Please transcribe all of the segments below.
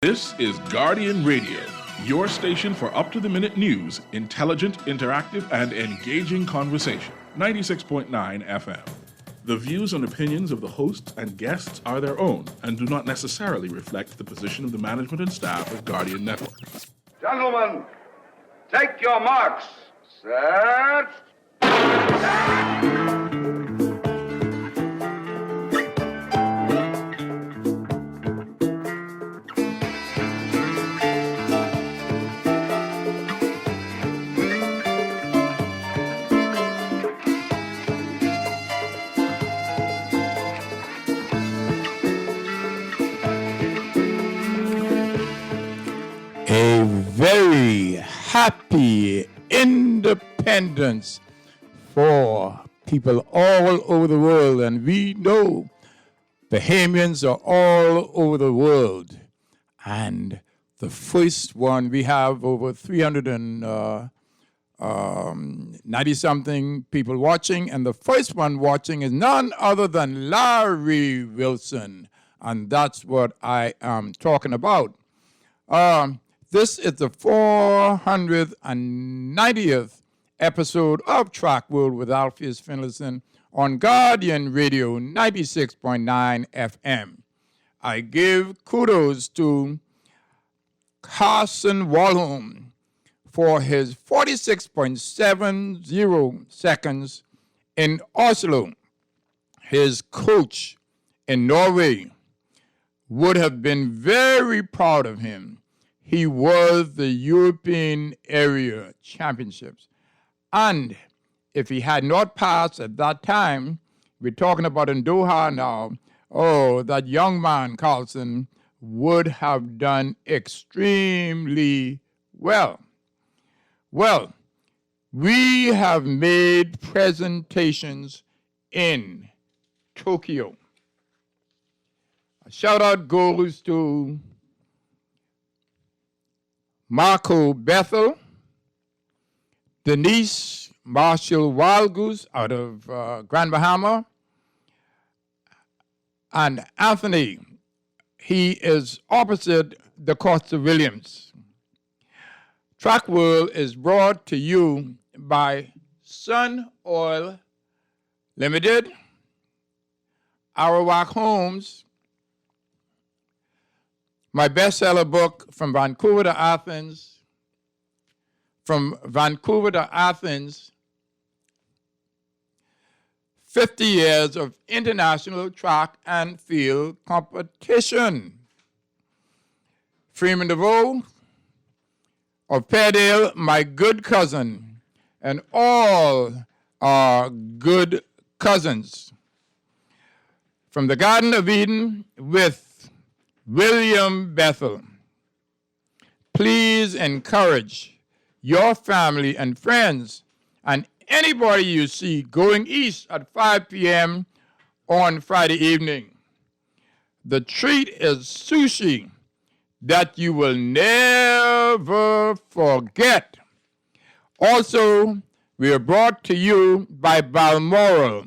This is Guardian Radio, your station for up-to-the-minute news, intelligent, interactive, and engaging conversation. 96.9 FM. The views and opinions of the hosts and guests are their own and do not necessarily reflect the position of the management and staff of Guardian Network. Gentlemen, take your marks. Set. A very happy independence for people all over the world. And we know Bahamians are all over the world. And the first one, we have over 390-something people watching. And the first one watching is none other than Larry Wilson. And that's what I am talking about. This is the 490th episode of Track World with Alpheus Finlayson on Guardian Radio 96.9 FM. I give kudos to Carson Wahlholm for his 46.70 seconds in Oslo. His coach in Norway would have been very proud of him. He was the European Area Championships. And if he had not passed at that time, we're talking about in Doha now, that young man, Carlson, would have done extremely well. Well, we have made presentations in Tokyo. A shout out goes to Marco Bethel, Denise Marshall Wildgoose out of Grand Bahama, and Anthony. He is opposite the Costa Williams. Track World is brought to you by Sun Oil Limited, Arawak Homes, my bestseller book, From Vancouver to Athens, 50 years of international track and field competition. Freeman DeVoe of Pairdale, my good cousin, and all our good cousins. From the Garden of Eden with William Bethel. Please encourage your family and friends and anybody you see going east at 5 p.m. on Friday evening. The treat is sushi that you will never forget. Also, we are brought to you by Balmoral.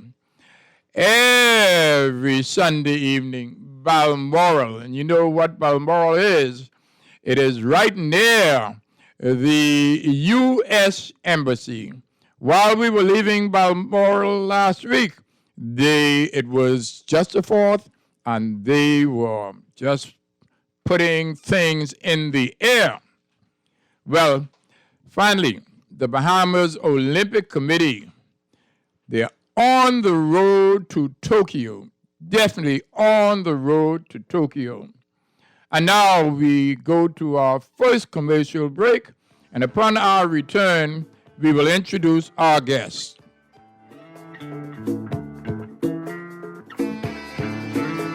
Every Sunday evening, Balmoral. And you know what Balmoral is? It is right near the U.S. Embassy. While we were leaving Balmoral last week, it was just the 4th, and they were just putting things in the air. Well, finally, the Bahamas Olympic Committee, they're on the road to Tokyo. Definitely on the road to Tokyo. And now we go to our first commercial break, and upon our return, we will introduce our guests.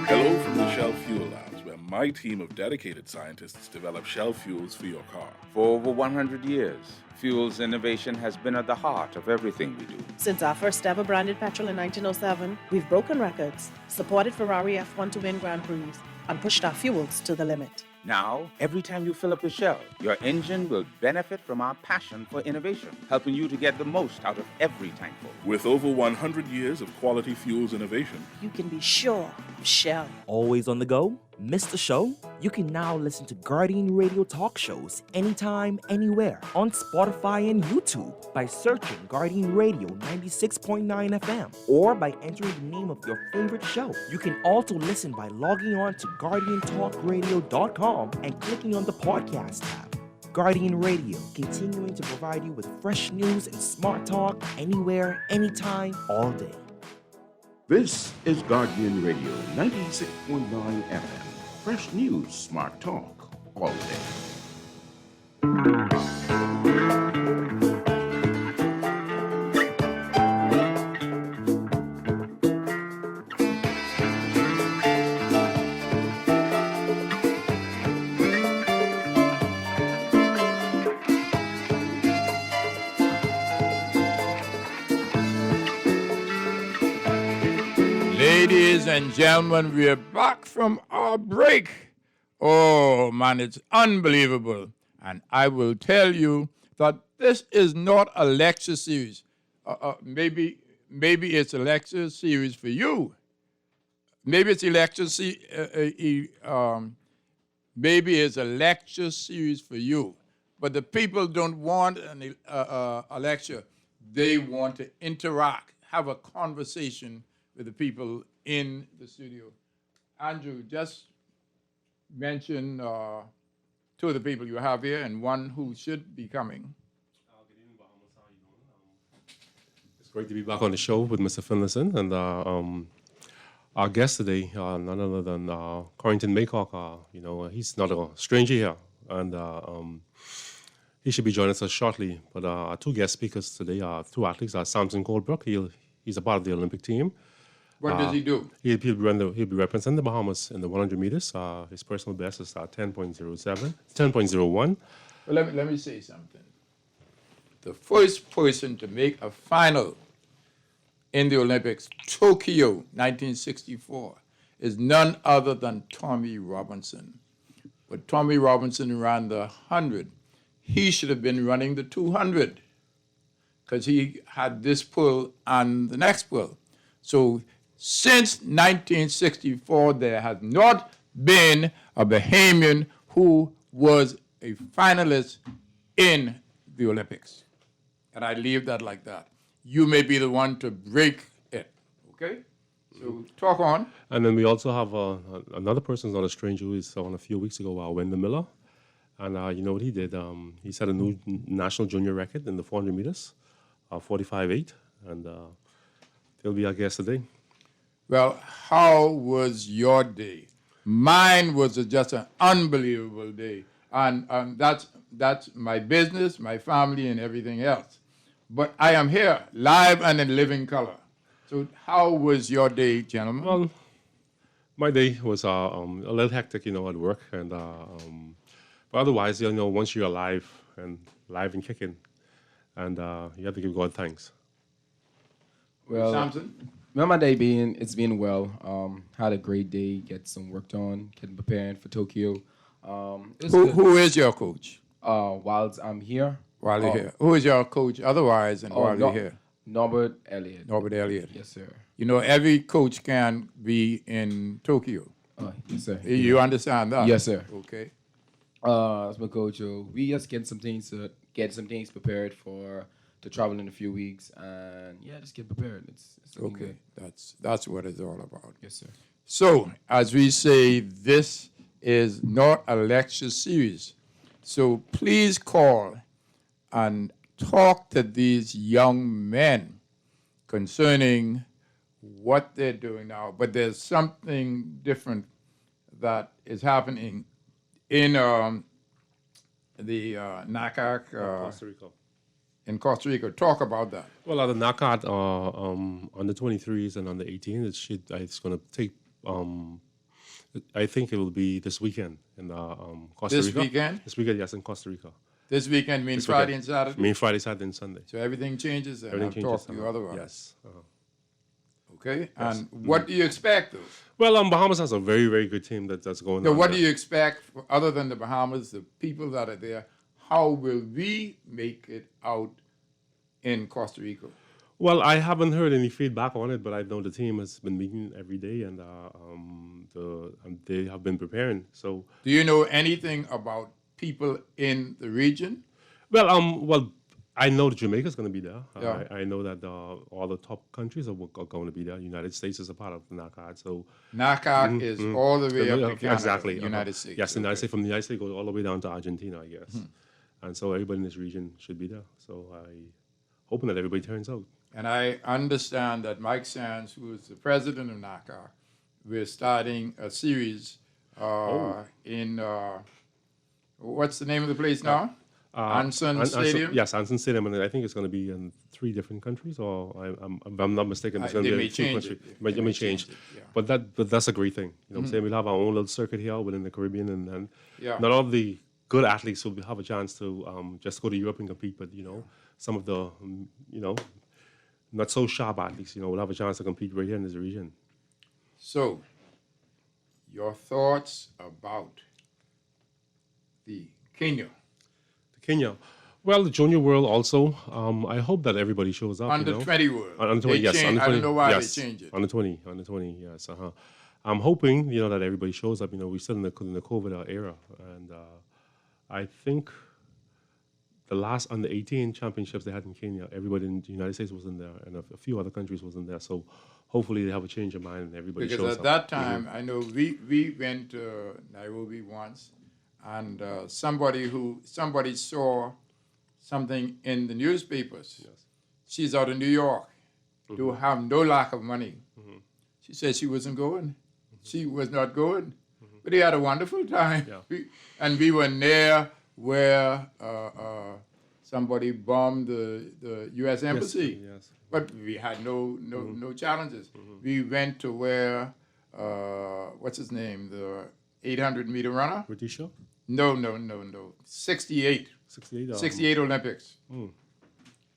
Hello from the Shell Fuel Labs, where my team of dedicated scientists develop Shell fuels for your car. For over 100 years, fuels innovation has been at the heart of everything we do. Since our first ever branded petrol in 1907, we've broken records, supported Ferrari F1 to win Grand Prix, and pushed our fuels to the limit. Now, every time you fill up your Shell, your engine will benefit from our passion for innovation, helping you to get the most out of every tankful. With over 100 years of quality fuels innovation, You can be sure of Shell. Always on the go? Missed the show? You can now listen to Guardian Radio talk shows anytime, anywhere on Spotify and YouTube by searching Guardian Radio 96.9 FM or by entering the name of your favorite show. You can also listen by logging on to GuardianTalkRadio.com and clicking on the podcast tab. Guardian Radio, continuing to provide you with fresh news and smart talk anywhere, anytime, all day. This is Guardian Radio 96.9 FM. Fresh news, smart talk, all day. Ladies and gentlemen, we are back from our break. Oh, man, it's unbelievable. And I will tell you that this is not a lecture series. Maybe it's a lecture series for you. Maybe it's a lecture maybe it's a lecture series for you. But the people don't want a lecture. They want to interact, have a conversation with the people in the studio. Andrew, just mention two of the people you have here and one who should be coming. Good evening, Bahamas. How are you doing? It's great to be back on the show with Mr. Finlayson. And our guest today, none other than Corrington Maycock. He's not a stranger here. And he should be joining us shortly. But our two guest speakers today are two athletes. Samson Goldbrook. He's a part of the Olympic team. What does he do? He'll be representing the Bahamas in the 100 meters. His personal best is 10.01. Well, let me say something. The first person to make a final in the Olympics, Tokyo, 1964, is none other than Tommy Robinson. But Tommy Robinson ran the 100. He should have been running the 200 because he had this pull and the next pull. So since 1964, there has not been a Bahamian who was a finalist in the Olympics. And I leave that like that. You may be the one to break it, okay? So talk on. And then we also have another person who's not a stranger who is on a few weeks ago, Wendell Miller. And you know what he did? He set a new national junior record in the 400 meters, 45.8. And he'll be our guest today. Well, how was your day? Mine was just an unbelievable day. And that's my business, my family, and everything else. But I am here, live and in living color. So how was your day, gentlemen? Well, my day was a little hectic, at work. And but otherwise, once you're alive and kicking, and you have to give God thanks. Well, Samson? Well, my day it's been well. Had a great day, get some work done, getting prepared for Tokyo. Who is your coach? While I'm here. While you're here. Who is your coach otherwise and while you're here? Norbert Elliott. Norbert Elliott. Yes, sir. Every coach can be in Tokyo. Yes, sir. You understand that? Yes, sir. Okay. That's my coach. We just get some things prepared to travel in a few weeks, and just get prepared. It's okay. Good. That's what it's all about. Yes, sir. So, as we say, this is not a lecture series. So please call and talk to these young men concerning what they're doing now. But there's something different that is happening in the NACAC. Costa Rica. In Costa Rica. Talk about that. Well, at the NACAT, on the 23s and on the 18s, it's going to take, I think it will be this weekend in Costa Rica. This weekend? This weekend, yes, in Costa Rica. This weekend means Friday and Saturday? Mean Friday, Saturday, and Sunday. So everything changes and I'll talk to you otherwise. Yes. Okay, Yes. and what do you expect, though? Well, Bahamas has a very, very good team that's going So on. what do you expect, other than the Bahamas, the people that are there, how will we make it out in Costa Rica? Well, I haven't heard any feedback on it, but I know the team has been meeting every day, and they have been preparing. So, Do you know anything about people in the region? well, I know that Jamaica's going to be there. Yeah. I know that all the top countries are going to be there. United States is a part of the NACAD, so NACAC is all the way up to Canada, exactly United States. Yes, the United States, from the United States goes all the way down to Argentina, I guess. And so everybody in this region should be there. So I hoping that everybody turns out. And I understand that Mike Sands, who is the president of NACAC, we're starting a series in, what's the name of the place now? Anson Stadium? Yes, Anson Stadium, and I think it's going to be in 3 different countries, or if I'm not mistaken, it's going to They be may in 2 change countries. it. It may change. it, yeah. But that's a great thing. You know what I'm saying? We'll have our own little circuit here within the Caribbean, and Yeah. not all of the good athletes will have a chance to just go to Europe and compete, but, some of the, not so sharp athletes, will have a chance to compete right here in this region. So, your thoughts about the Kenya Kenya. Well, the Junior World also. I hope that everybody shows up. under 20 World? Under 20, They yes. changed- Under I 20, don't know why yes. they changed it. Under 20, yes. I'm hoping, that everybody shows up. We're still in the COVID era, and I think the last under 18 championships they had in Kenya, everybody in the United States was in there, and a few other countries was in there. So hopefully they have a change of mind and everybody Because shows at up. that time, I know we went to Nairobi once, and somebody saw something in the newspapers. Yes. She's out of New York. Do have no lack of money. She said she wasn't going. She was not going. But they had a wonderful time. Yeah. And we were near where somebody bombed the U.S. Embassy. Yes. But we had no challenges. We went to where, what's his name, the 800-meter runner? Britisha? No. 68. 68? 68 Olympics.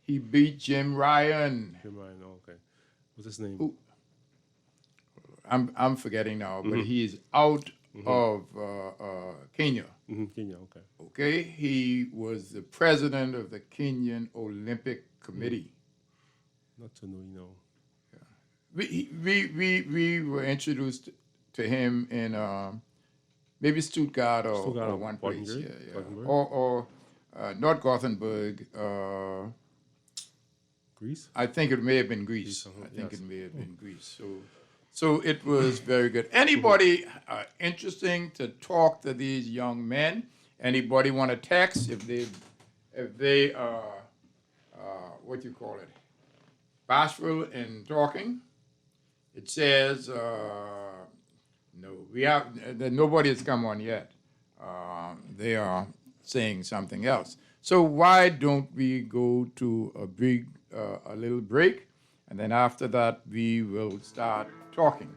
He beat Jim Ryan. Jim Ryan, okay. What's his name? Who- I'm forgetting now, but he's out of Kenya. Kenya, okay. Okay, he was the president of the Kenyan Olympic Committee. Not to know, We were introduced to him in maybe Stuttgart or one place, Gothenburg? or not Gothenburg. Greece? I think it may have been Greece. Greece, I think yes. it may have been Greece. So it was very good. Anybody interesting to talk to these young men? Anybody want to text if they what you call it, bashful in talking? It says no. Nobody has come on yet. They are saying something else. So why don't we go to a little break, and then after that we will start talking.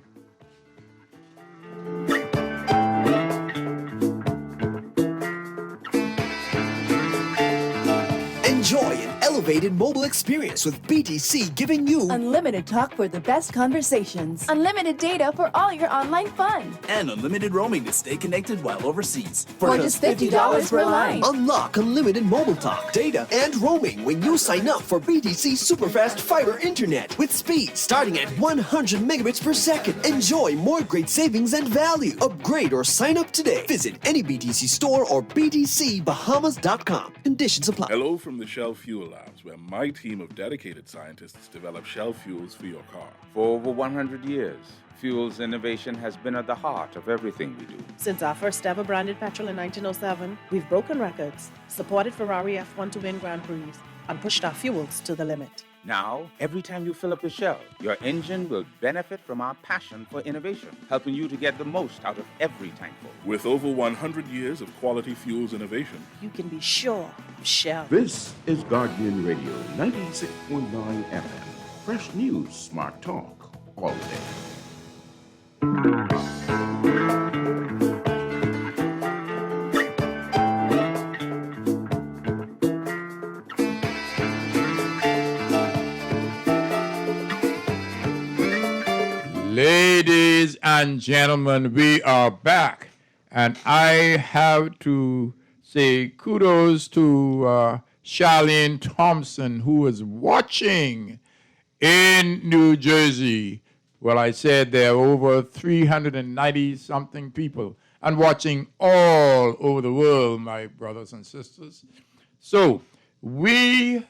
Enjoy an elevated mobile experience with BTC, giving you unlimited talk for the best conversations, unlimited data for all your online fun, and unlimited roaming to stay connected while overseas. For just $50 per line. Unlock unlimited mobile talk, data, and roaming when you sign up for BTC Superfast Fiber Internet with speed starting at 100 megabits per second. Enjoy more great savings and value. Upgrade or sign up today. Visit any BTC store or btcbahamas.com. Conditions apply. Hello from the Shell Fuel Labs, where my team of dedicated scientists develop Shell fuels for your car. For over 100 years, fuels innovation has been at the heart of everything we do. Since our first ever branded petrol in 1907, we've broken records, supported Ferrari F1 to win Grand Prix, and pushed our fuels to the limit. Now, every time you fill up your Shell, your engine will benefit from our passion for innovation, helping you to get the most out of every tankful. With over 100 years of quality fuels innovation, You can be sure of Shell. This is Guardian Radio 96.9 FM. Fresh news, smart talk, all day. Ladies and gentlemen, we are back. And I have to say kudos to Charlene Thompson, who is watching in New Jersey. Well, I said there are over 390-something people and watching all over the world, my brothers and sisters. So we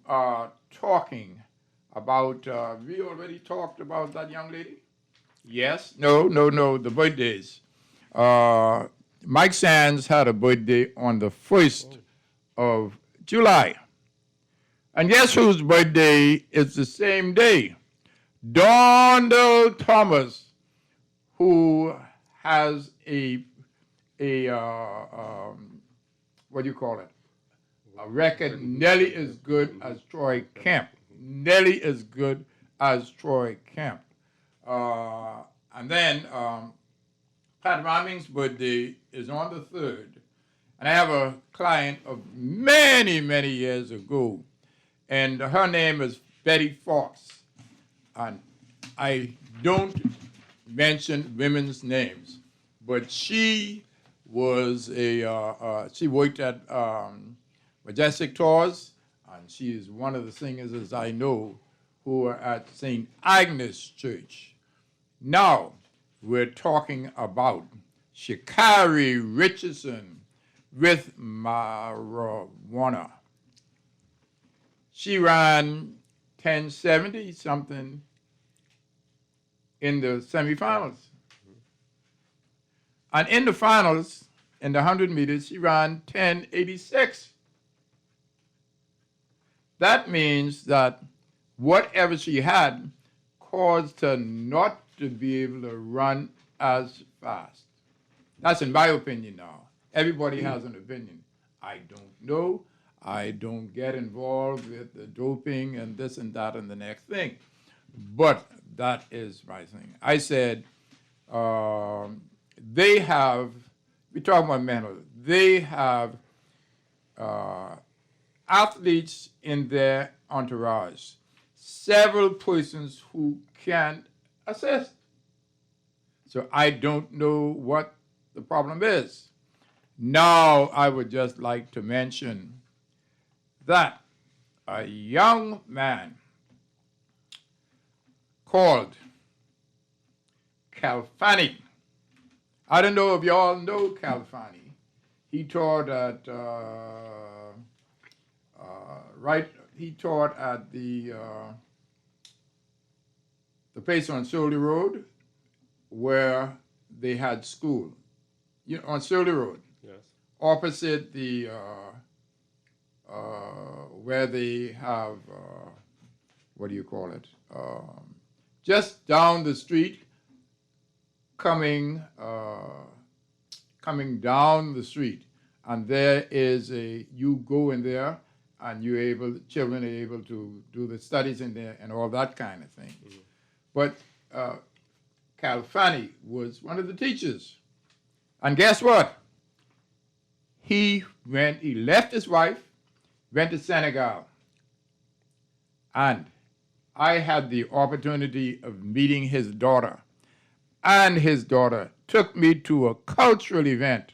are talking about, we already talked about that young lady? Yes? No, the birthdays. Mike Sands had a birthday on the 1st of July. And guess whose birthday is the same day? Donald Thomas, who has a what do you call it? A record nearly as good as Troy Kemp. Nearly as good as Troy Kemp. And then Pat Raming's birthday is on the 3rd. And I have a client of many, many years ago, and her name is Betty Fox. And I don't mention women's names, but she was she worked at Majestic Tours, and she is one of the singers, as I know, who are at St. Agnes Church. Now, we're talking about Sha'Carri Richardson with marijuana. She ran 1070 something in the semifinals. And in the finals, in the 100 meters, she ran 1086. That means that whatever she had caused her not to be able to run as fast. That's in my opinion now. Everybody has an opinion. I don't know. I don't get involved with the doping and this and that and the next thing. But that is my thing. I said they have, we talk about mental, they have athletes in their entourage, several persons who can assist. So I don't know what the problem is. Now I would just like to mention that a young man called Calfani, I don't know if you all know Calfani. He taught at the place on Surly Road where they had school. You know, on Surly Road. Yes. Opposite the where they have what do you call it? Just down the street, coming down the street, and there is you go in there, and children are able to do the studies in there and all that kind of thing. Mm-hmm. But Calfani was one of the teachers, and guess what? He left his wife, went to Senegal, and I had the opportunity of meeting his daughter, and his daughter took me to a cultural event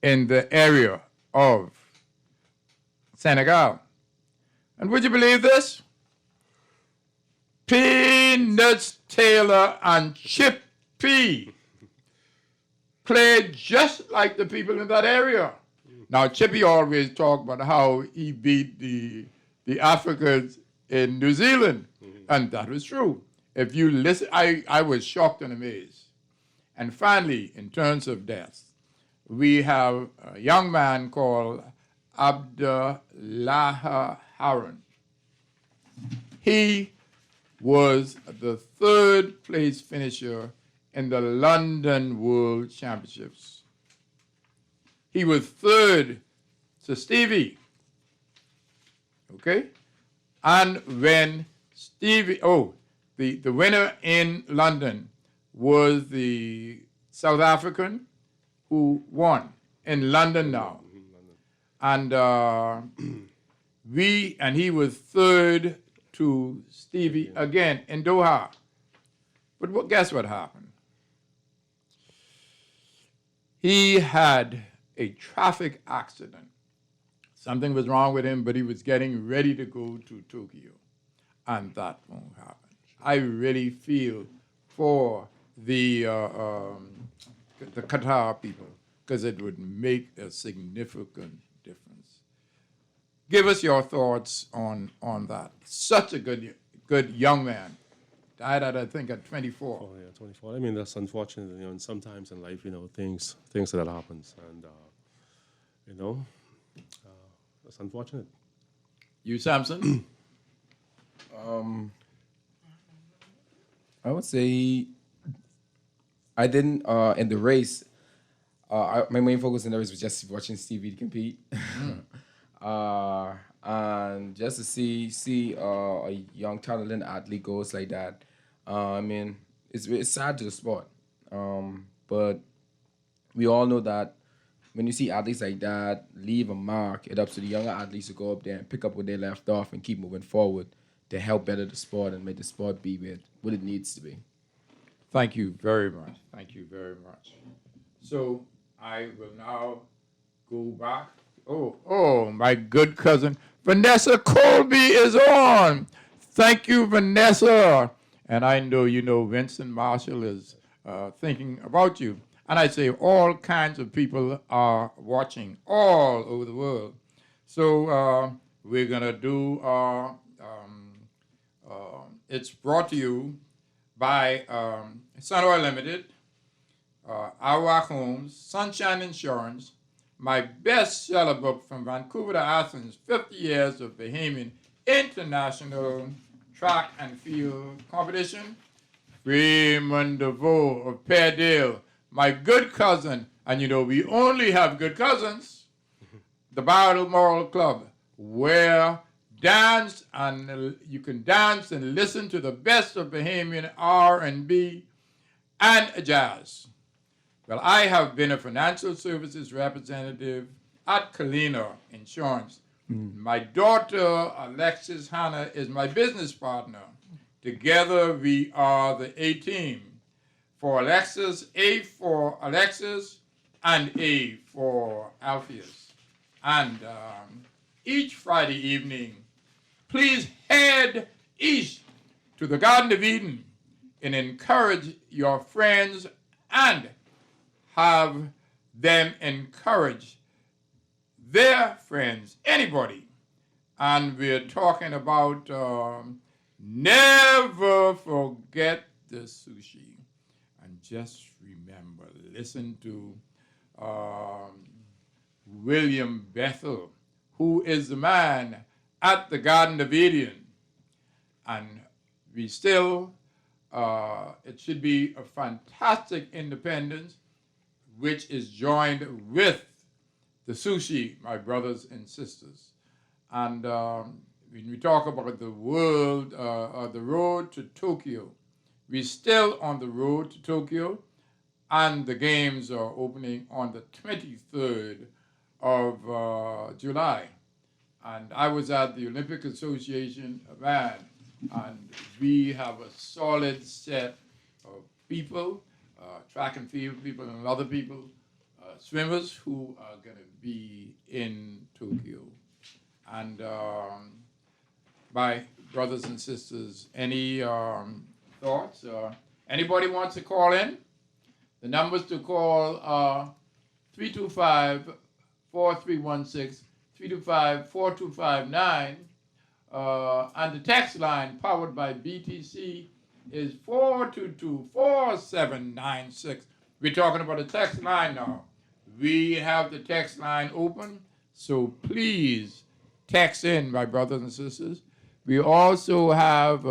in the area of Senegal. And would you believe this? Peanuts Taylor and Chippy played just like the people in that area. Now, Chippy always talked about how he beat the Africans in New Zealand, and that was true. If you listen, I was shocked and amazed. And finally, in terms of deaths, we have a young man called Abdullah Harun. He was the 3rd place finisher in the London World Championships. He was 3rd to Stevie. Okay? And when Stevie, the winner in London was the South African who won in London now. And he was 3rd to Stevie again in Doha. But guess what happened? He had a traffic accident Something was wrong with him, but he was getting ready to go to Tokyo, and that won't happen. I really feel for the Qatar people because it would make a significant difference. Give us your thoughts on that. Such a good young man. Died at, I think, at 24. Oh, yeah, 24. I mean, that's unfortunate. And sometimes in life, things that happens. And, that's unfortunate. You, Samson? I would say I didn't, in the race, my main focus in the race was just watching Stevie compete. And just to see a young talented athlete goes like that, I mean, it's sad to the sport. But we all know that when you see athletes like that leave a mark, it's up to the younger athletes to go up there and pick up where they left off and keep moving forward to help better the sport and make the sport be what it needs to be. Thank you very much. Thank you very much. So I will now go back. Oh, my good cousin, Vanessa Colby is on. Thank you, Vanessa. And I know Vincent Marshall is thinking about you. And I say all kinds of people are watching all over the world. So we're going to do, it's brought to you by Sun Oil Limited, Awak Homes, Sunshine Insurance, my best-seller book from Vancouver to Athens, 50 Years of Bahamian International Track and Field Competition, Freeman DeVoe of Peardale, my good cousin, and we only have good cousins, the Balmoral Club, where you can dance and listen to the best of Bahamian R&B and jazz. Well, I have been a financial services representative at Kalina Insurance. My daughter, Alexis Hannah, is my business partner. Together, we are the A-team. For Alexis, A for Alexis, and A for Alpheus. And each Friday evening, please head east to the Garden of Eden and encourage your friends and have them encourage their friends, anybody. And we're talking about never forget the sushi. And just remember, listen to William Bethel, who is the man at the Garden of Eden. And we still, it should be a fantastic independence, which is joined with the sushi, my brothers and sisters. And when we talk about the world, the road to Tokyo, we're still on the road to Tokyo, and the games are opening on the 23rd of July. And I was at the Olympic Association event, and we have a solid set of people, track and field people and other people, swimmers who are going to be in Tokyo. And my brothers and sisters, any thoughts? Anybody wants to call in? The numbers to call are 325-4316, 325-4259, and the text line powered by BTC is 422-4796. We're talking about a text line now. We have the text line open, so please text in, my brothers and sisters. We also have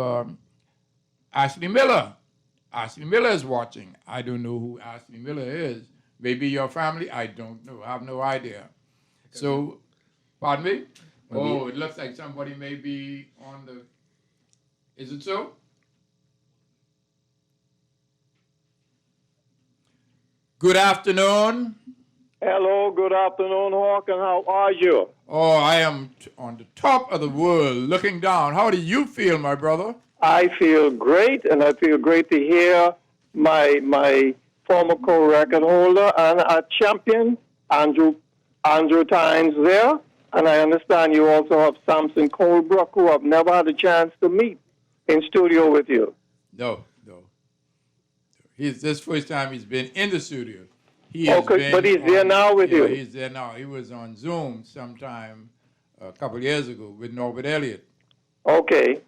Ashley Miller. Ashley Miller is watching. I don't know who Ashley Miller is. Maybe your family? I don't know. I have no idea. So, pardon me? Oh, it looks like somebody may be on the... Is it so? Good afternoon. Hello, good afternoon, Hawk, and how are you? Oh, I am on the top of the world looking down. How do you feel, my brother? I feel great, and I feel great to hear my former co-record holder and a champion, Andrew Tynes there. And I understand you also have Samson Colebrook, who I've never had a chance to meet in studio with you. No. This first time he's been in the studio. Okay, but he's there now with you. He's there now. He was on Zoom sometime a couple of years ago with Norbert Elliott. Okay.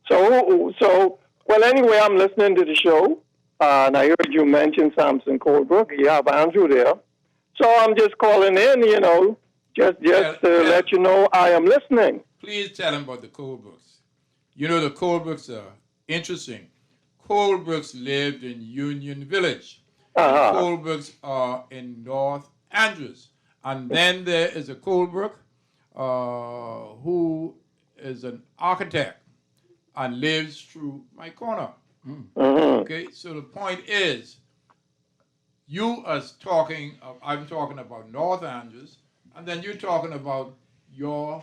So, well, anyway, I'm listening to the show, and I heard you mention Samson Colebrook. You have Andrew there. So I'm just calling in, just to let you know I am listening. Please tell him about the Colebrookes. You know, the Colebrookes are interesting. Colebrookes lived in Union Village. Uh-huh. The Colebrookes are in North Andrews. And then there is a Colebrook who is an architect and lives through my corner. Okay, so the point is, I'm talking about North Andrews, and then you're talking about your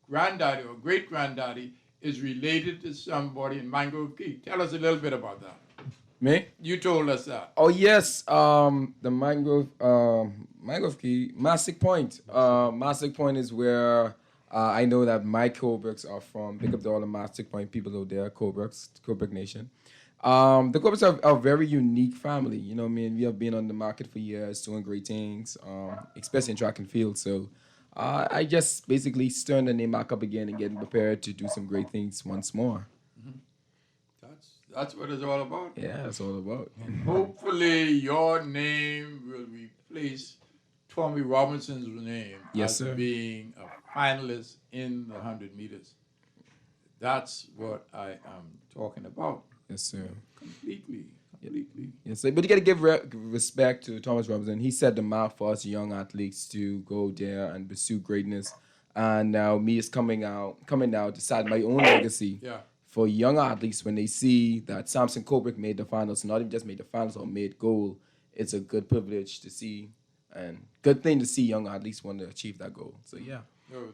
granddaddy or great-granddaddy is related to somebody in Mangrove Key. Tell us a little bit about that. Me? You told us that. Oh yes, the Mangrove Key, Mastic Point. Mastic Point is where I know that my Colebrookes are from. Big up to all the Mastic Point people out there, Colebrook Nation. The Colebrookes are a very unique family. You know what I mean? We have been on the market for years, doing great things, especially in track and field. So I just basically stirring the name back up again and getting prepared to do some great things once more. That's what it's all about. Yeah, that's all about. And hopefully your name will replace Tommy Robinson's name Yes, as sir. being a finalist in the 100 meters. That's what I am talking about. Yes, sir. Completely. Yes, sir. But you got to give respect to Thomas Robinson. He set the mark for us young athletes to go there and pursue greatness. And now me is coming now to start my own legacy. Yeah. For young athletes, when they see that Samson Colebrook made the finals, not even just made the finals or made gold, it's a good privilege to see and good thing to see young athletes want to achieve that goal. So yeah.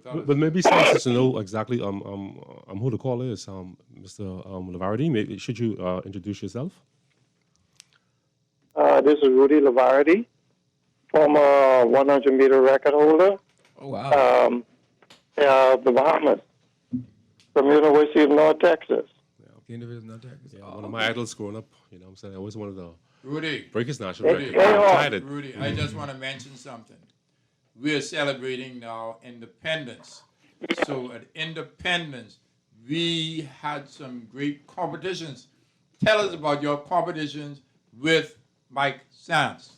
But maybe someone to know exactly who the caller is, Mr. Lavardi. Maybe should you introduce yourself? This is Rudy Lavardi, former 100-meter record holder. Oh wow. The Bahamas, from University of North Texas. University of North Texas. Yeah, one of my idols growing up. You know what I'm saying? I always wanted to Rudy. break his national record. Rudy, I just want to mention something. We're celebrating now independence. So at independence, we had some great competitions. Tell us about your competitions with Mike Sands.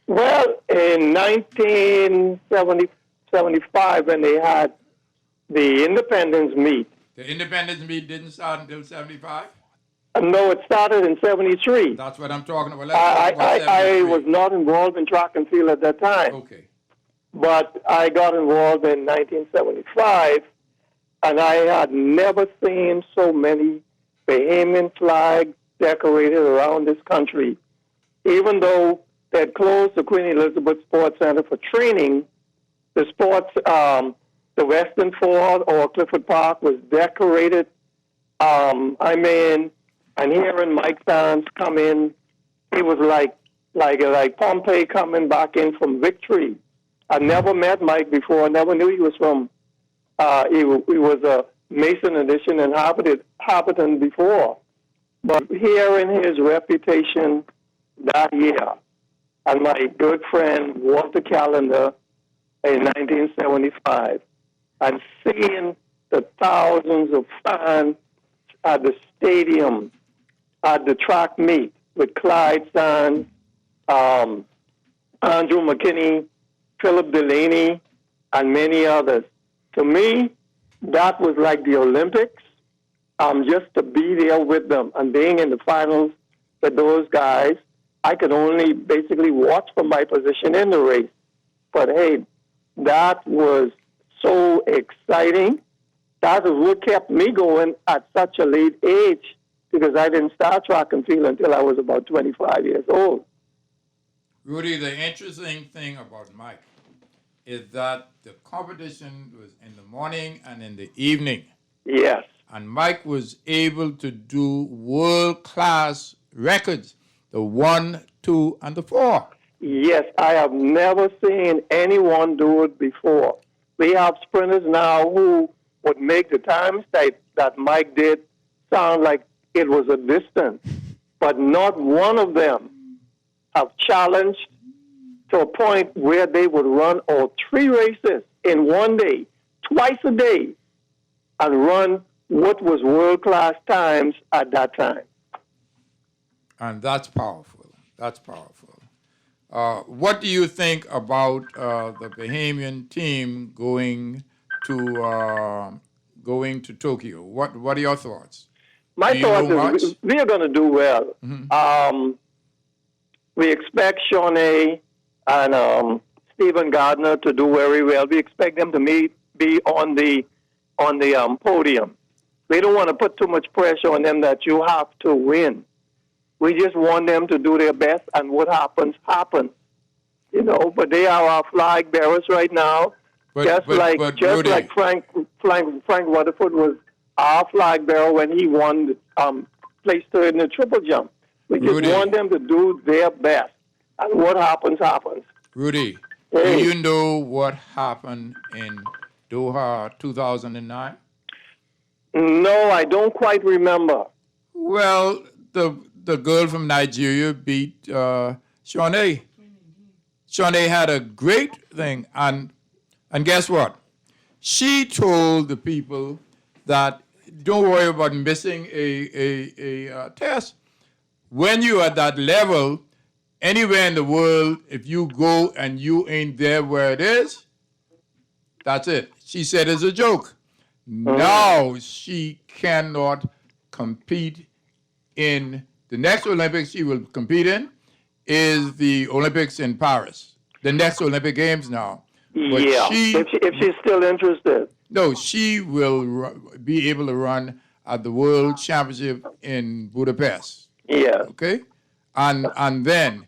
Well, in 1975, when they had the Independence meet. The Independence meet didn't start until 75? No, it started in 73. That's what I'm talking about. Let's talk about I was not involved in track and field at that time. Okay. But I got involved in 1975, and I had never seen so many Bahamian flags decorated around this country. Even though they had closed the Queen Elizabeth Sports Center for training, the sports, the Western Ford or Clifford Park was decorated. And hearing Mike Sands come in, he was like Pompey coming back in from victory. I never met Mike before. I never knew he was from. He was a Mason edition and Hobbiton before. But hearing his reputation that year, and my good friend Walter Callender in 1975, and seeing the thousands of fans at the stadium, at the track meet with Clyde Sands, Andrew McKinney, Philip Delaney, and many others. To me, that was like the Olympics. Just to be there with them and being in the finals with those guys, I could only basically watch from my position in the race. But hey, that was so exciting. That is what kept me going at such a late age, because I didn't start track and field until I was about 25 years old. Rudy, the interesting thing about Mike is that the competition was in the morning and in the evening. Yes. And Mike was able to do world-class records, the 1, 2, and the 4. Yes, I have never seen anyone do it before. We have sprinters now who would make the times that Mike did sound like it was a distance, but not one of them have challenged to a point where they would run all 3 races in one day, twice a day, and run what was world-class times at that time. And that's powerful. That's powerful. What do you think about the Bahamian team going to Tokyo? What are your thoughts? My thought is we are going to do well. Mm-hmm. We expect Shawnee and Stephen Gardner to do very well. We expect them to be on the podium. We don't want to put too much pressure on them that you have to win. We just want them to do their best, and what happens, happens. You know, but they are our flag bearers right now. Just like Frank Rutherford was our flag bearer when he won, placed third in the triple jump. We just want them to do their best, and what happens, happens. Rudy, do you know what happened in Doha 2009? No, I don't quite remember. Well, the girl from Nigeria beat Shawnee. Shawnee had a great thing, and guess what? She told the people that don't worry about missing a test. When you're at that level, anywhere in the world, if you go and you ain't there where it is, that's it. She said it's a joke. Now she cannot compete in the next Olympics she will compete in is the Olympics in Paris, the next Olympic Games now. But if she's still interested. No, she will be able to run at the World Championship in Budapest. Yeah. Okay? And then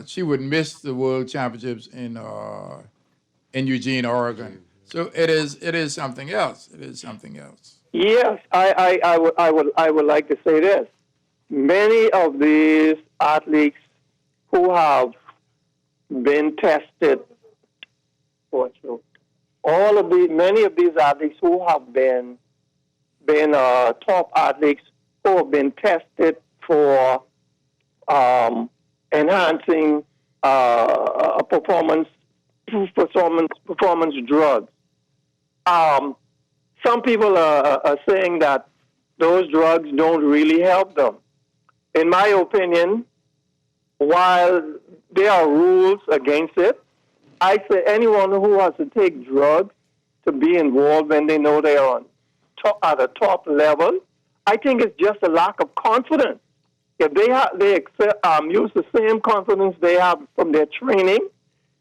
she would miss the World Championships in Eugene, Oregon. So it is something else. It is something else. Yes, I would like to say this. Many of these athletes who have been tested, many of these athletes who have been top athletes who have been tested for enhancing performance drugs. Some people are saying that those drugs don't really help them. In my opinion, while there are rules against it, I say anyone who has to take drugs to be involved when they know they are at a top level, I think it's just a lack of confidence. If they use the same confidence they have from their training,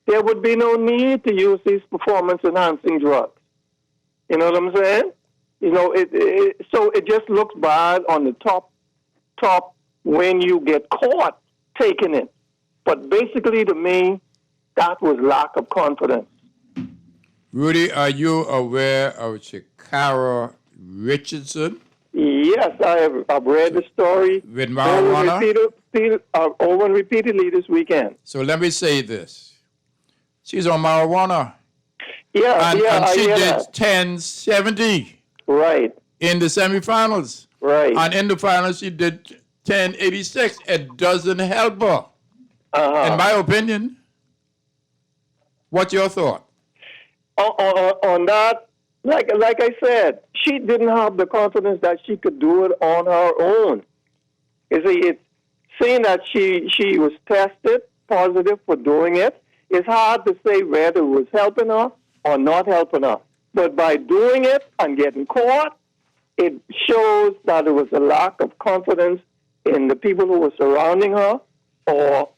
there would be no need to use these performance-enhancing drugs. You know what I'm saying? You know, so it just looks bad on the top when you get caught taking it. But basically, to me, that was lack of confidence. Rudy, are you aware of Shakara Richardson? Yes, I've read the story. With marijuana? Over and repeatedly this weekend. So let me say this. She's on marijuana. And she did 1070. Right. In the semifinals. Right. And in the finals, she did 1086. It doesn't help her. In my opinion. What's your thought? On that, like I said, she didn't have the confidence that she could do it on her own. You see, it's saying that she was tested positive for doing it. It's hard to say whether it was helping her or not helping her. But by doing it and getting caught, it shows that there was a lack of confidence in the people who were surrounding her or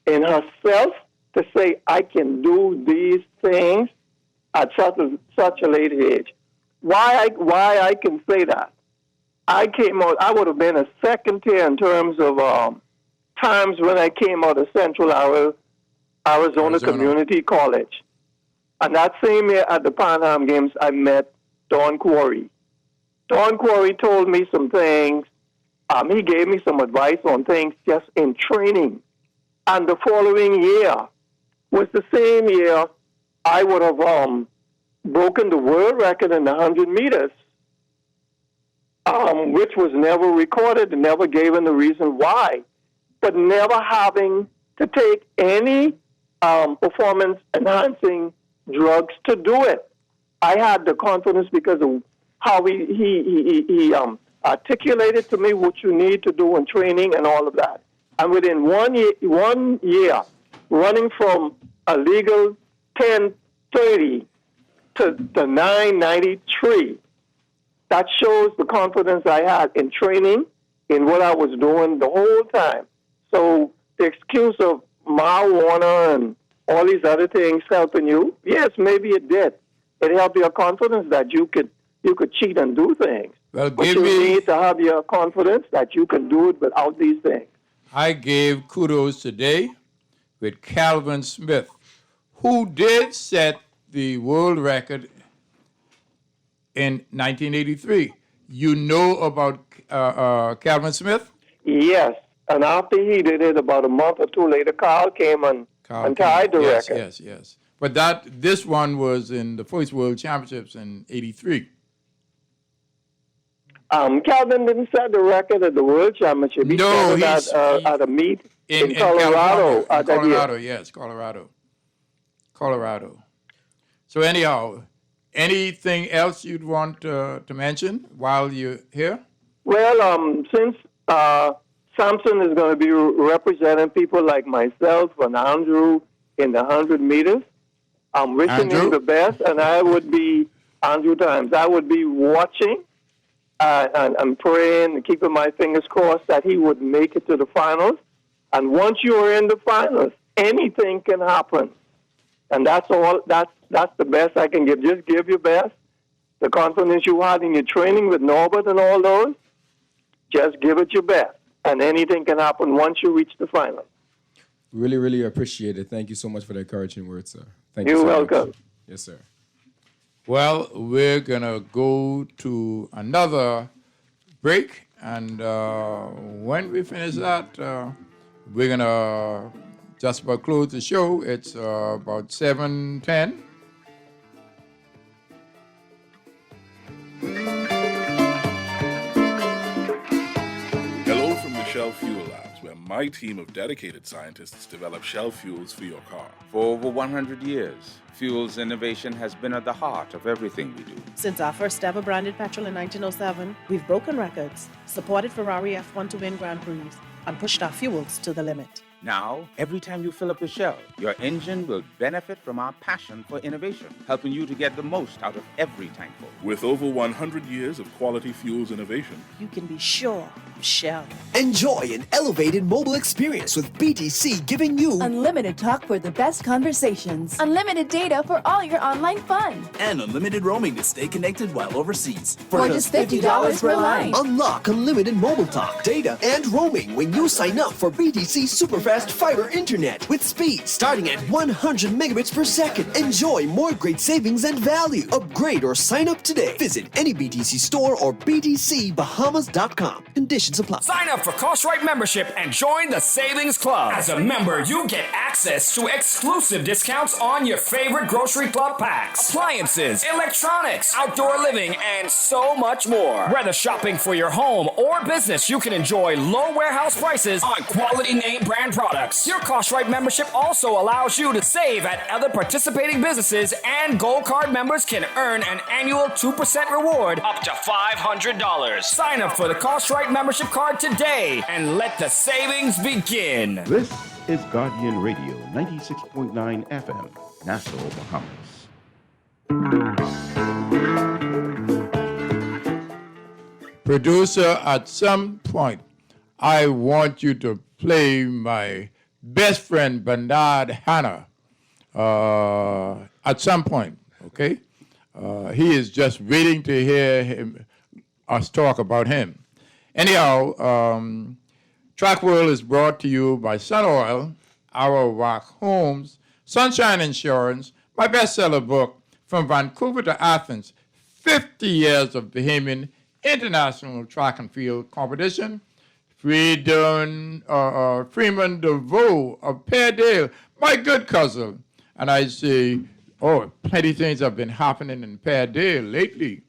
in herself to say, I can do these things at such a late age. Why I can say that? I came out, I would have been a second tier in terms of times when I came out of Central Arizona Community College. And that same year at the Pan Am Games, I met Don Quarry. Don Quarry told me some things. He gave me some advice on things just in training. And the following year was the same year I would have broken the world record in the 100 meters, which was never recorded and never given the reason why, but never having to take any performance-enhancing drugs to do it. I had the confidence because of how he articulated to me what you need to do in training and all of that. And within 1 year, running from a legal 10:30 to the 9:93, that shows the confidence I had in training, in what I was doing the whole time. So the excuse of marijuana and all these other things helping you, yes, maybe it did. It helped your confidence that you could cheat and do things. Well, but you need to have your confidence that you can do it without these things. I gave kudos today with Calvin Smith, who did set the world record in 1983. You know about Calvin Smith? Yes, and after he did it, about a month or two later, Carl came and tied the record. Yes. But this one was in the first World Championships in '83. Calvin didn't set the record at the World Championship. He set it at a meet in Colorado. Colorado. So anyhow, anything else you'd want to mention while you're here? Well, since Samson is going to be representing people like myself and Andrew in the 100 meters, I'm wishing him the best, and I would be, Andrew Times, I would be watching and I'm praying and keeping my fingers crossed that he would make it to the finals. And once you are in the finals, anything can happen. And that's all. That's the best I can give. Just give your best. The confidence you had in your training with Norbert and all those, just give it your best. And anything can happen once you reach the finals. Really, really appreciate it. Thank you so much for the encouraging words, sir. Thank you. You're so welcome. much. Yes, sir. Well, we're going to go to another break. And when we finish that, we're going to just about close the show. It's about 7:10. Hello from the Shell Fuel Labs, where my team of dedicated scientists develop Shell fuels for your car. For over 100 years, Fuels innovation has been at the heart of everything we do. Since our first ever branded petrol in 1907, we've broken records, supported Ferrari F1 to win Grand Prix, and pushed our fuels to the limit. Now, every time you fill up your Shell, your engine will benefit from our passion for innovation, helping you to get the most out of every tankful. With over 100 years of quality fuels innovation, you can be sure of Shell. Enjoy an elevated mobile experience with BTC, giving you unlimited talk for the best conversations, unlimited data for all your online fun, and unlimited roaming to stay connected while overseas. For just $50 per line. Unlock unlimited mobile talk, data, and roaming when you sign up for BTC Superfast Fiber Internet with speed starting at 100 megabits per second. Enjoy more great savings and value. Upgrade or sign up today. Visit any BTC store or btcbahamas.com. Conditions apply. Sign up for Cartwright membership and join the Savings Club. As a member, you get access to exclusive discounts on your favorite grocery club packs, appliances, electronics, outdoor living, and so much more. Whether shopping for your home or business, you can enjoy low warehouse prices on quality name brand products. Your Cartwright membership also allows you to save at other participating businesses, and Gold Card members can earn an annual 2% reward up to $500. Sign up for the Cartwright membership card today and let the savings begin. This is Guardian Radio, 96.9 FM, Nassau, Bahamas. Producer, at some point, I want you to play my best friend, Bernard Hanna, at some point, okay? He is just waiting to hear us talk about him. Anyhow, Track World is brought to you by Sun Oil, Our Rock Homes, Sunshine Insurance, my bestseller book, From Vancouver to Athens, 50 Years of Bahamian International Track and Field Competition, Freeman DeVoe of Peardale, my good cousin. And I say, Oh, plenty of things have been happening in Pairdale lately.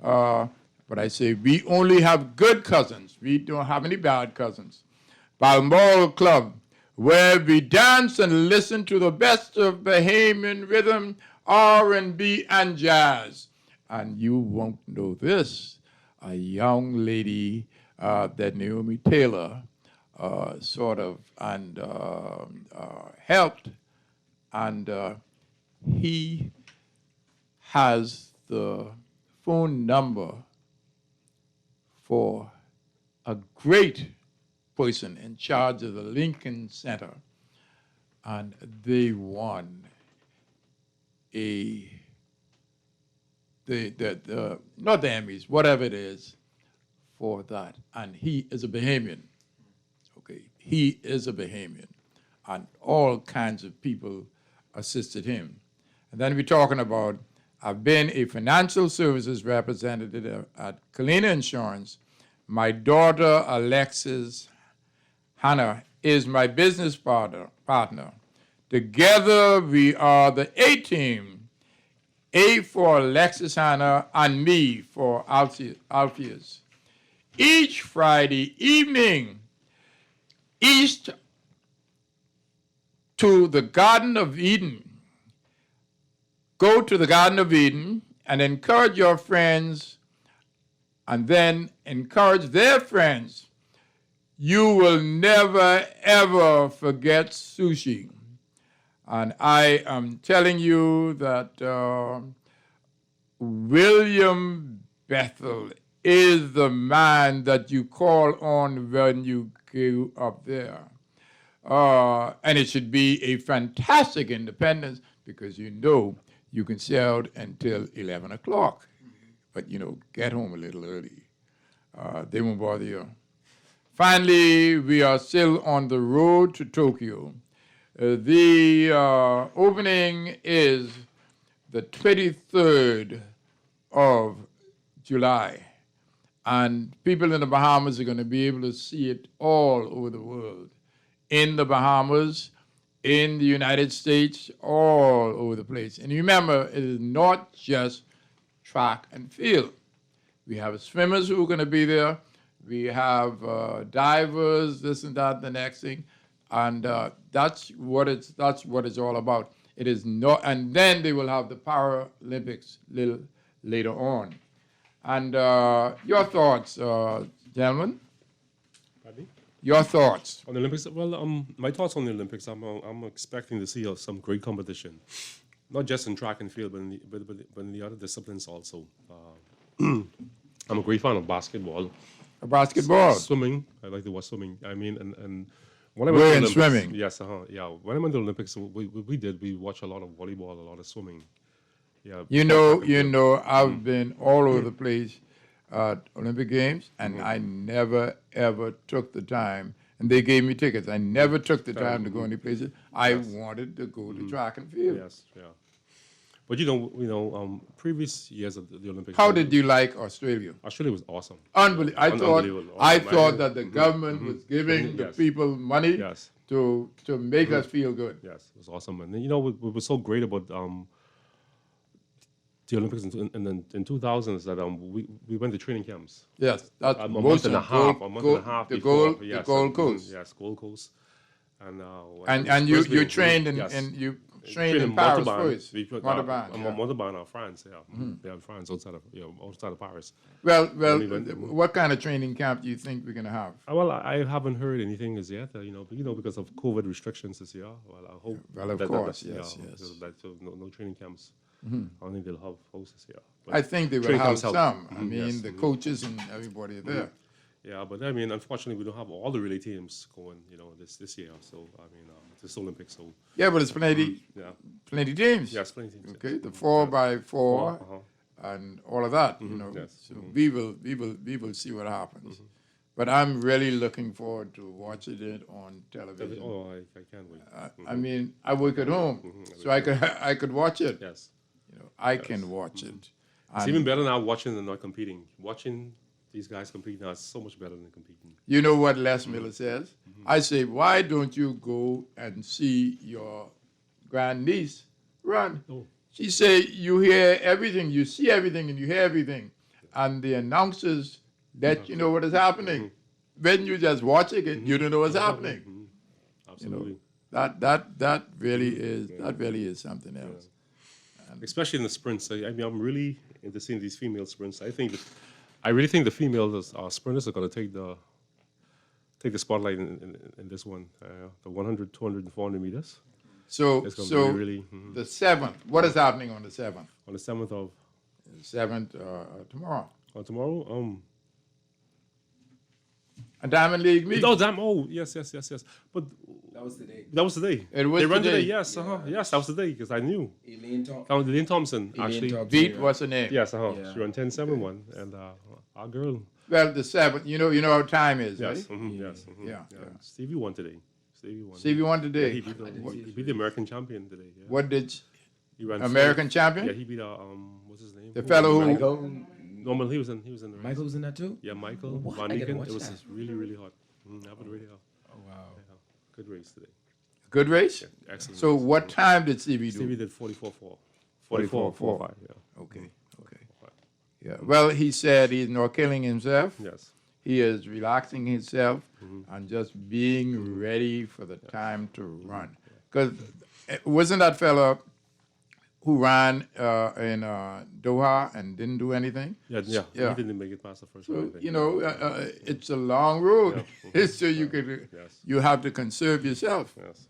But I say we only have good cousins. We don't have any bad cousins. Balmoral Club, where we dance and listen to the best of Bahamian rhythm, R&B, and jazz. And you won't know this. A young lady that Naomi Taylor sort of and helped, and he has the phone number for a great person in charge of the Lincoln Center, and they won not the Emmys, whatever it is, for that. And he is a Bahamian. Okay, he is a Bahamian, and all kinds of people assisted him. And then we're talking about, I've been a financial services representative at Kalina Insurance. My daughter, Alexis Hannah, is my business partner. Together, we are the A-team. A for Alexis Hannah and me for Alpheus. Each Friday evening, east to the Garden of Eden. Go to the Garden of Eden and encourage your friends, and then encourage their friends. You will never, ever forget sushi. And I am telling you that William Bethel is the man that you call on when you go up there. And it should be a fantastic independence, because you know you can stay out until 11 o'clock. But, you know, get home a little early. They won't bother you. Finally, we are still on the road to Tokyo. The opening is the 23rd of July. And people in the Bahamas are going to be able to see it all over the world. In the Bahamas, in the United States, all over the place. And remember, it is not just track and field. We have swimmers who are going to be there. We have divers, this and that, the next thing. And that's what it's all about. It is not, and then they will have the Paralympics little later on. And your thoughts, gentlemen? Pardon? Your thoughts on the Olympics? Well, my thoughts on the Olympics. I'm expecting to see some great competition, not just in track and field, but in the other disciplines also. I'm a great fan of basketball. Basketball. Swimming. I like to watch swimming. I mean, and when I we're in Olympics, swimming. Yes, yeah. When I went to the Olympics, we watch a lot of volleyball, a lot of swimming. Yeah. You know, I've been all over the place at Olympic Games, and I never, ever took the time, and they gave me tickets. I never took the time to go any places. I wanted to go to track and field. Yes, yeah. But you know, previous years of the Olympics. How did you like Australia? Australia was awesome. Unbelievable. I thought that the government was giving the people money to make us feel good. Yes, it was awesome. And you know, what was so great about the Olympics in 2000 is that we went to training camps. Yes, that's a month and a half the before. Gold Coast. Yes, Gold Coast. And you trained in Paris first. Montauban or France, yeah. They have France outside of Paris. Well, what kind of training camp do you think we're going to have? Well, I haven't heard anything as yet. Because of COVID restrictions this year. Well, I hope. Well, of course, yes. So no training camps. I don't think they'll have hosts this year. I think they will have some. I mean, the coaches and everybody are there. Yeah, but I mean, unfortunately, we don't have all the relay teams going, this year. So I mean, it's Olympics. So yeah, but it's plenty teams. Yes, plenty teams. Okay, the 4x4 and all of that. So we will see what happens. But I'm really looking forward to watching it on television. Oh, I can't wait. I mean, I work at home, so I could watch it. Yes, I can watch it. It's even better now watching than not competing. Watching these guys compete now is so much better than competing. You know what Les Miller says? I say, why don't you go and see your grandniece run? She said, you hear everything, you see everything, and you hear everything. And the announcers let you know what is happening. When you just watching it, you don't know what's happening. Absolutely. You know, that really is something else. Especially in the sprints. I mean, I'm really into seeing these female sprints. I really think the female sprinters are going to take the spotlight in this one. The 100, 200, and 400 meters. So really, the 7th, what is happening on the 7th? On the 7th of? 7th, tomorrow. Tomorrow? A Diamond League meet. Yes. But that was the day. That was the day. It was they ran today. today. Yes, yes, that was the day because I knew. Elaine Thompson actually beat what's her name? Yes, She ran 10.71, and our girl. Well, the 7th. You know how time is, yes, right? Yes. Yeah. Stevie won today. Stevie won today. Yeah, he beat the American champion today. Yeah. What did? He ran American champion? Yeah, he beat what's his name? The fellow who? Michael. Normal. He was in the race. Michael was in that too. Yeah, Michael. What? Van I gotta Niken. watch It was that. really hot. Happened really hot. Oh wow. Yeah, good race today. Good race? Yeah, excellent. So race. what time did Stevie do? Stevie did 44.4. 44.4. Yeah. Okay. Yeah. Well, he said he's not killing himself. Yes. He is relaxing himself and just being ready for the time to run. Because wasn't that fella who ran in Doha and didn't do anything? Yeah. He didn't make it past the first round. So, you know, it's a long road. So you have to conserve yourself. Yes.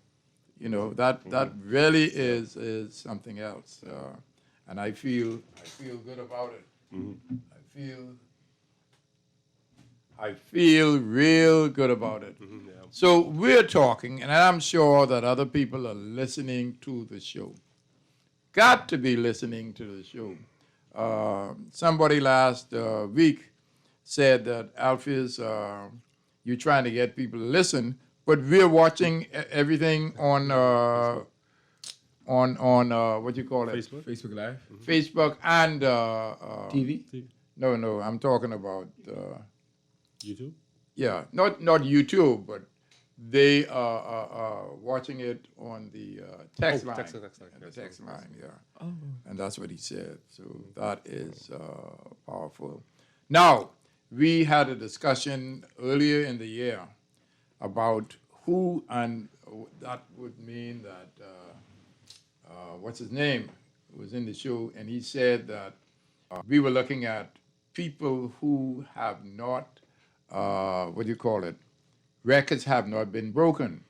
You know, that really is something else. And I feel good about it. I feel real good about it. So we're talking, and I'm sure that other people are listening to the show. Got to be listening to the show. Somebody last week said that, Alpheus, you're trying to get people to listen, but we're watching everything on what you call it? Facebook Live. Facebook and TV. No, I'm talking about YouTube. Yeah, not YouTube, but they are watching it on the text line. Text line, yeah. Oh. And that's what he said. So that is powerful. Now, we had a discussion earlier in the year about who, and that would mean that what's his name was in the show, and he said that we were looking at people who have not, records have not been broken.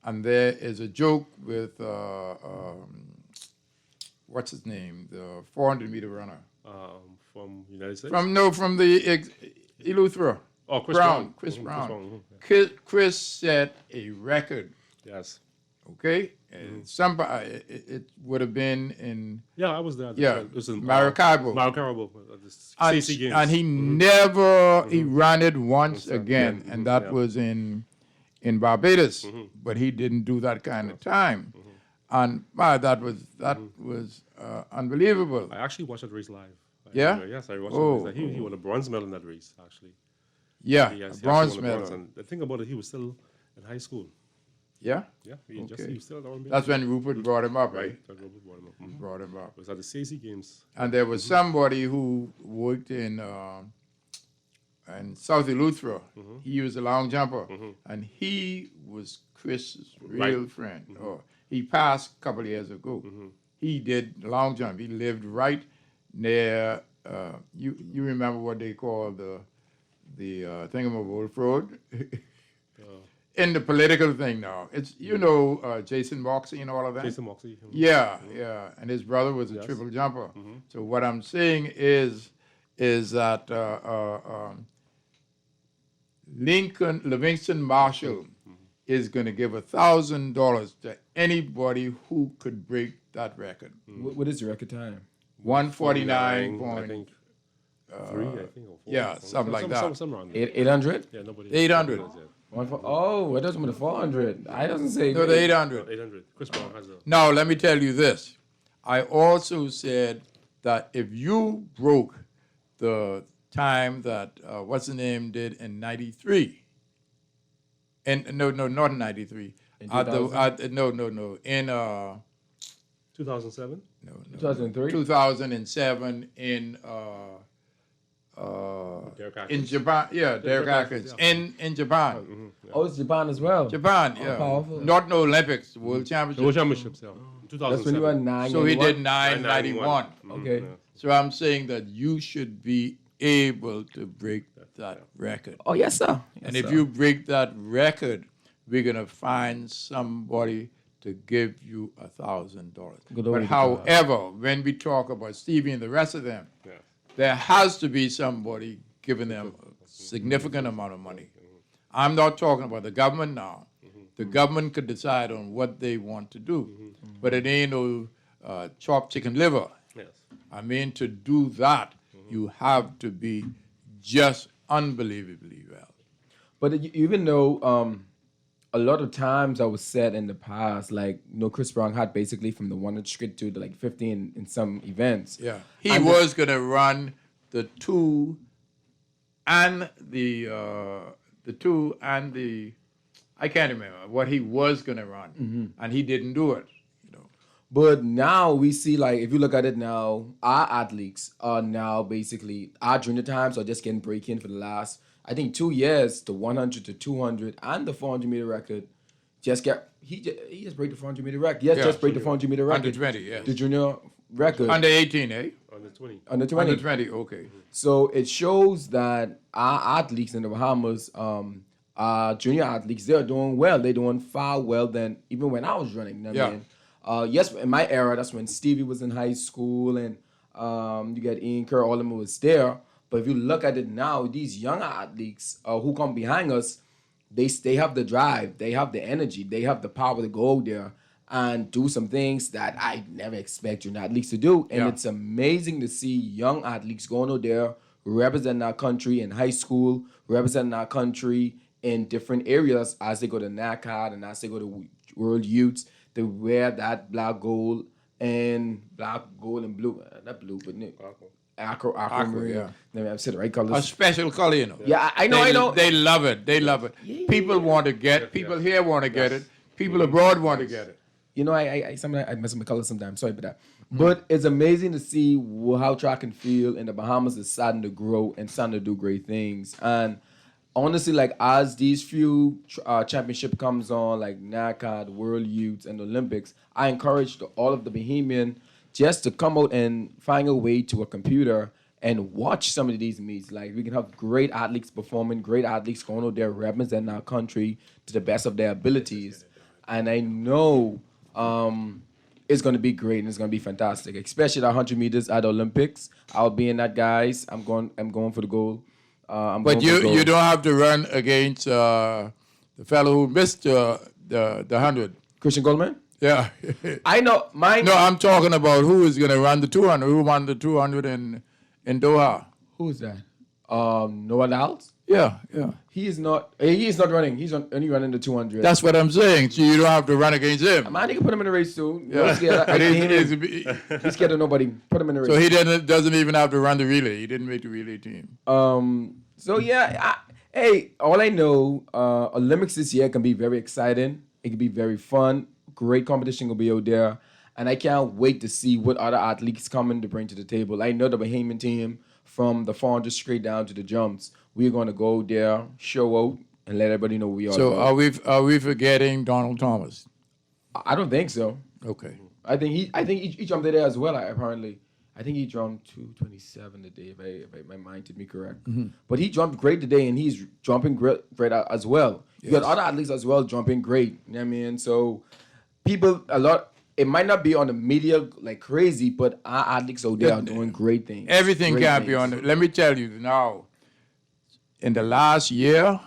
And there is a joke with, what's his name, the 400-meter runner. From United States? From the Eleuthera. Oh, Chris Brown. Brown. Chris Brown. Chris Brown, Chris set a record. Yes. Okay? And somebody, it would have been in... Yeah, I was there. Yeah, It was in Maracaibo. Maracaibo. CC Games. And he never, he ran it once again, and that was in Barbados, but he didn't do that kind of time. And that was unbelievable. I actually watched that race live. Yeah? Yes, I watched Oh. that race. He won a bronze medal in that race, actually. Yeah, He a actually bronze won medal. And the thing about it, he was still in high school. Yeah? Yeah, he was still at R&B. That's when Rupert brought him up, right? That's Rupert brought him up. Brought him up. It was at the CC Games. And there was somebody who worked in South Eleuthera. He was a long jumper, and he was Chris's real friend. Oh, he passed a couple of years ago. He did long jump. He lived right near. You remember what they call the Thingamabulf Road? In the political thing now, it's Jason Moxey and all of that. Jason Moxey. Yeah, and his brother was a triple jumper. So what I'm saying is that Livingston Marshall is going to give $1,000 to anybody who could break that record. What is the record time? 149. I think. 3, I think, or 4. Yeah, something like that. Some around 800? Yeah, nobody. 800. Oh, it doesn't mean the 400. I doesn't say. No, the 800. 800. Chris Brown has a. Now, let me tell you this. I also said that if you broke the time that, what's the name, did in 93, and no, not in 93. In No. In 2000. 2007? No. 2003? 2007 in Derek Atkins. in Japan. Yeah, Derek Atkins. In Japan. Oh, it's Japan as well. Japan, Oh, yeah. powerful. Not no Olympics, World Championships. The World Championships, yeah. 2007. That's when you were 9. So he did 991. 991. Okay. So I'm saying that you should be able to break that record. Oh, yes, sir. And Yes, if sir. you break that record, we're gonna find somebody to give you $1,000. Good But old however, when we talk about Stevie and the rest of them, there has to be somebody giving them a significant amount of money. I'm not talking about the government now. The government could decide on what they want to do, but it ain't no chopped chicken liver. Yes. I mean, to do that, you have to be just unbelievably well. But even though a lot of times I was said in the past, like, Chris Brown had basically from the 100 straight to like 50 in some events. Yeah, he And was going to run the two and the I can't remember what he was going to run, and he didn't do it. But now we see, like, if you look at it now, our athletes are now basically, our junior times are just getting break-in for the last, I think, 2 years, the 100 to 200 and the 400-meter record. He just break the 400-meter record. Yes, Yeah, just break the 400-meter record. Under 20, yes. The junior record. Under 18, eh? Under 20. Under 20. Under 20, okay. So it shows that our athletes in the Bahamas, our junior athletes, they're doing well. They're doing far well than even when I was running. You know what I mean? Yes, in my era, that's when Stevie was in high school and you got Ian Kerr, all of them was there. But if you look at it now, these young athletes who come behind us, they have the drive, they have the energy, they have the power to go there and do some things that I never expect junior athletes to do. And it's amazing to see young athletes going out there, representing our country in high school, representing our country in different areas as they go to NACAD and as they go to World Youths. They wear that black, gold, and blue. Not blue, but aquamarine. Yeah. Let me say the right colors. A special color, you know. Yeah, I know. They love it. They love it. People want to get. People here want to get it. People abroad want to get it. You know, I sometimes I mess with my colors sometimes. Sorry for that. But it's amazing to see how track and field in the Bahamas is starting to grow and starting to do great things. And honestly, like, as these few championship comes on, like NACAD, World Youths, and Olympics, I encourage all of the Bahamian just to come out and find a way to a computer and watch some of these meets. Like, we can have great athletes performing, great athletes going out there representing our country to the best of their abilities. And I know it's going to be great and it's going to be fantastic, especially the 100 meters at the Olympics. I'll be in that, guys. I'm going for the gold. But you don't have to run against the fellow who missed the 100. Christian Goldman? Yeah. I know. No, I'm talking about who is going to run the 200. Who won the 200 in Doha? Who is that? Noah Lyles? Yeah. He is not running. He's only running the 200. That's what I'm saying. So you don't have to run against him. Man, you can put him in a race too. Yeah. He's scared of nobody. Put him in a race. So he doesn't even have to run the relay. He didn't make the relay team. So yeah, all I know, Olympics this year can be very exciting. It can be very fun. Great competition will be out there. And I can't wait to see what other athletes coming to bring to the table. I know the Bahamian team, from the 400 straight down to the jumps, we're going to go there, show out, and let everybody know we are. So are we forgetting Donald Thomas? I don't think so. Okay. I think he jumped there as well. Apparently, I think he jumped 227 today, if my mind did me correct. But he jumped great today, and he's jumping great as well. You got other athletes as well jumping great. You know what I mean? So people it might not be on the media like crazy, but our athletes out there are doing great things. Everything can't be on. Let me tell you now. In the last year,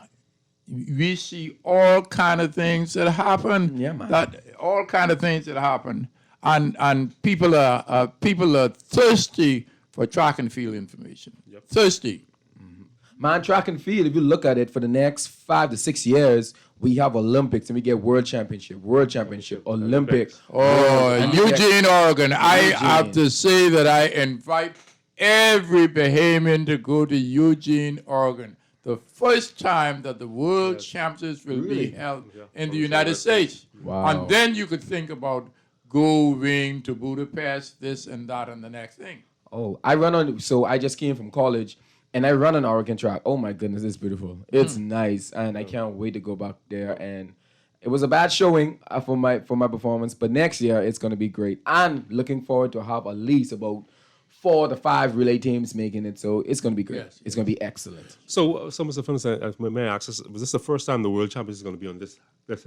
we see all kind of things that happen. Yeah, man. All kind of things that happen, and people are thirsty for track and field information. Yep. Thirsty. Man, track and field, if you look at it, for the next 5 to 6 years, we have Olympics and we get World Championship, Olympics. Oh, Eugene, Oregon. I have to say that I invite every Bahamian to go to Eugene, Oregon. The first time that the World Championships will be held in the United States. Wow. And then you could think about going to Budapest, this and that and the next thing. Oh, I just came from college and I run on Oregon track. Oh my goodness, it's beautiful. It's nice. And I can't wait to go back there. And it was a bad showing for my performance, but next year it's going to be great. And looking forward to have at least about 4 to 5 relay teams making it. So it's going to be great. Yes. It's going to be excellent. So, Mr. Finnis, may I ask this, was this the first time the World Championships is going to be on this West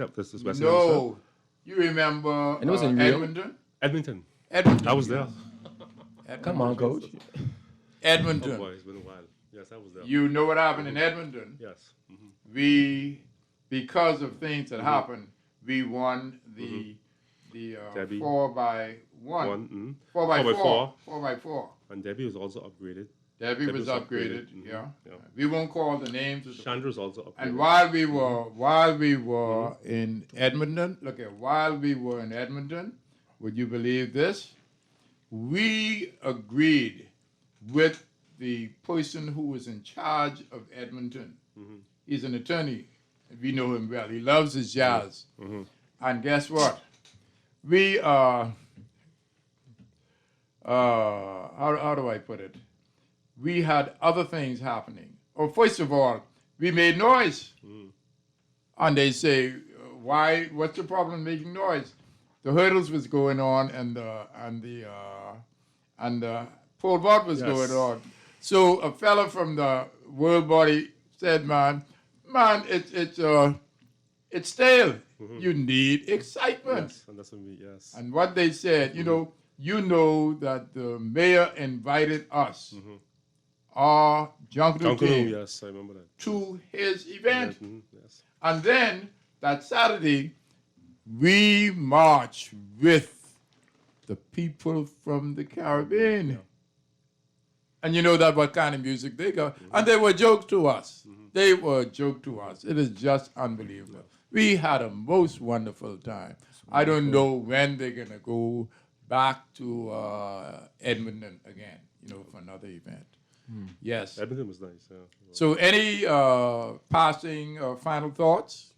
No. You remember And it was in Rio? Edmonton? Edmonton. Edmonton. I was there. Come on, coach. Edmonton. Oh boy, it's been a while. Yes, I was there. You know what happened in Edmonton? Yes. Mm-hmm. We, because of things that happened, we won the Debbie. 4x1. 4x4. 4x4. And Debbie was also upgraded. Debbie was upgraded. Mhm. Yeah. Yeah. We won't call the names. Of the Chandra's also upgraded. And while we were in Edmonton, while we were in Edmonton, would you believe this? We agreed with the person who was in charge of Edmonton. He's an attorney. We know him well. He loves his jazz. And guess what? We how do I put it? We had other things happening. Oh, first of all, we made noise. And they say, why? What's the problem making noise? The hurdles was going on and the pole vault was going on. So a fella from the World Body said, man, it's stale. You need excitement. Yes, and that's what we, yes. And what they said, you know that the mayor invited us, our Junkanoo Junkanoo, team, yes, I remember that. to his event. Yes. And then that Saturday, we marched with the people from the Caribbean. And you know that what kind of music they got. And they were jokes to us. They were a joke to us. It is just unbelievable. We had a most wonderful time. I don't know when they're going to go back to Edmonton again, for another event. Yes. Edmonton was nice, yeah. So any passing or final thoughts?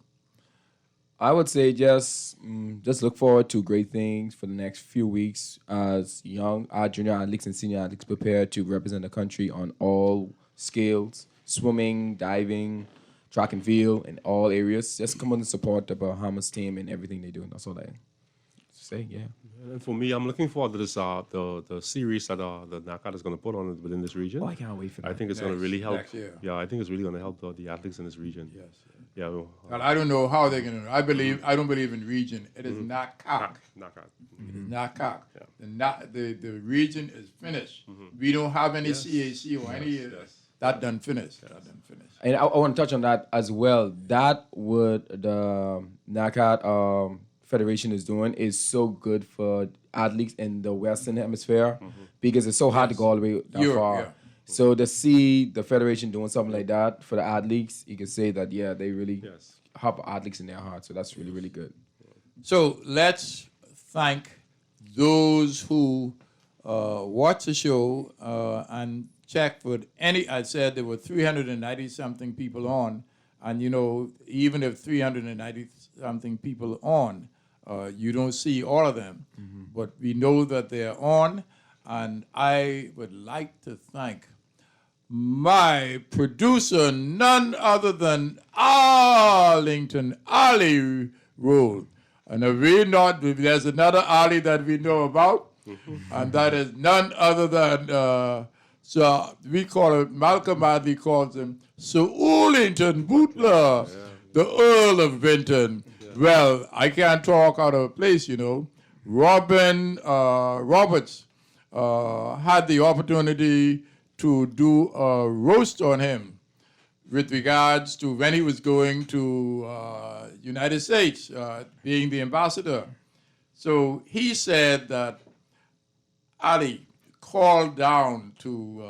I would say just look forward to great things for the next few weeks as our junior athletes and senior athletes prepare to represent the country on all scales, swimming, diving, track and field, in all areas. Just come on and support the Bahamas team and everything they do. That's all I say, yeah. And for me, I'm looking forward to this the series that the NACAD is going to put on within this region. Oh, I can't wait for that. I think it's going to really help. Next year. Yeah, I think it's really going to help the athletes in this region. Yes. Yeah. Well, I don't know how they're going to. I don't believe in region. It is NACAC. NACAD. It is NACAC. The region is finished. We don't have any CAC or any. That done finished. That done finished. And I want to touch on that as well. That what the NACAD Federation is doing is so good for athletes in the Western Hemisphere because it's so hard to go all the way that far. Yeah. So to see the Federation doing something like that for the athletes, you can say that, they really have athletes in their heart. So that's really, really good. So let's thank those who watch the show and check for any. I said there were 390-something people on. And, even if 390-something people on, you don't see all of them. But we know that they're on. And I would like to thank my producer, none other than Arlington Ali Roll. And if there's another Ali that we know about, and that is none other than, so we call it, Malcolm Adley calls him Sir Arlington Butler, the Earl of Vinton. Well, I can't talk out of place, Robin Roberts had the opportunity to do a roast on him with regards to when he was going to United States, being the ambassador. So he said that Ali called down to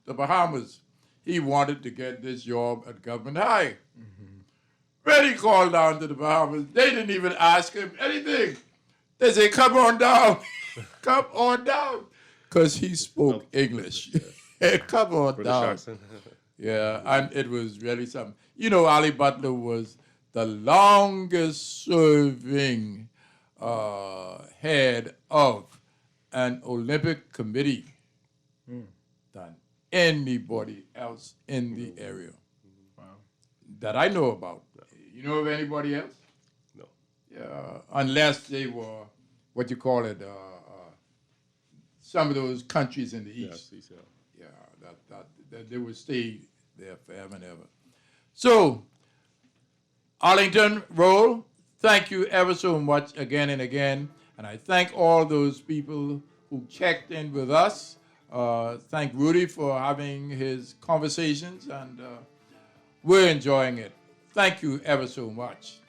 the Bahamas. He wanted to get this job at Government High. When he called down to the Bahamas, they didn't even ask him anything. They said, come on down. Come on down. Because he spoke English. Come on British down. accent. Yeah, and it was really something. Ali Butler was the longest serving head of an Olympic committee than anybody else in the area that I know about. You know of anybody else? No. Unless they were, what you call it, some of those countries in the East. Yes, That they would stay there forever and ever. So, Arlington Roll, thank you ever so much again and again. And I thank all those people who checked in with us. Thank Rudy for having his conversations, and we're enjoying it. Thank you ever so much.